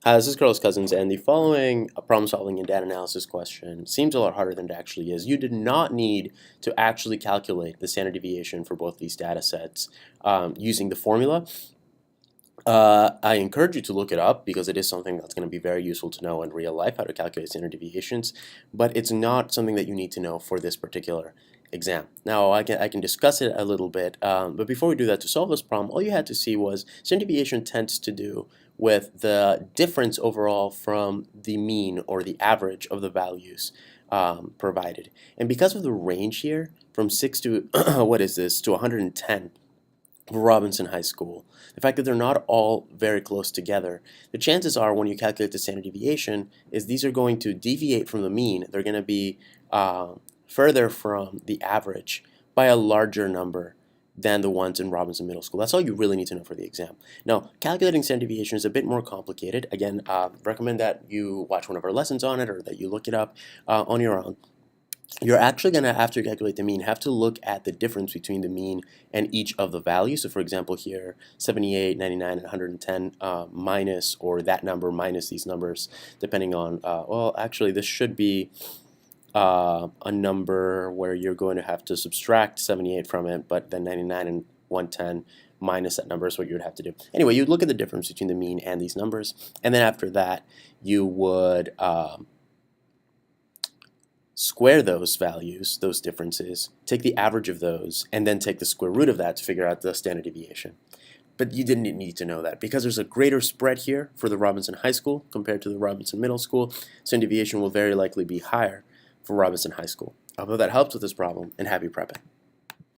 Hi, this is Carlos Cousins, and the following problem solving and data analysis question seems a lot harder than it actually is. You did not need to actually calculate the standard deviation for both these data sets using the formula. I encourage you to look it up because it is something that's going to be very useful to know in real life, how to calculate standard deviations, but it's not something that you need to know for this particular exam. Now, I can discuss it a little bit, but before we do that, to solve this problem, all you had to see was standard deviation tends to do with the difference overall from the mean or the average of the values provided. And because of the range here, from 6 to, what is this, to 110, Robinson High School, the fact that they're not all very close together, the chances are when you calculate the standard deviation is these are going to deviate from the mean. They're going to be further from the average by a larger number than the ones in Robinson Middle School. That's all you really need to know for the exam. Now, calculating standard deviation is a bit more complicated. Again, recommend that you watch one of our lessons on it or that you look it up on your own. You're actually going to, after you calculate the mean, have to look at the difference between the mean and each of the values. So for example here, 78, 99, and 110 minus, or that number minus these numbers, depending on, well, actually this should be a number where you're going to have to subtract 78 from it, but then 99 and 110 minus that number is what you would have to do. Anyway, you'd look at the difference between the mean and these numbers, and then after that, you would square those values, those differences, take the average of those, and then take the square root of that to figure out the standard deviation. But you didn't need to know that. Because there's a greater spread here for the Robinson High School compared to the Robinson Middle School, standard deviation will very likely be higher for Robinson High School. I hope that helps with this problem, and happy prepping.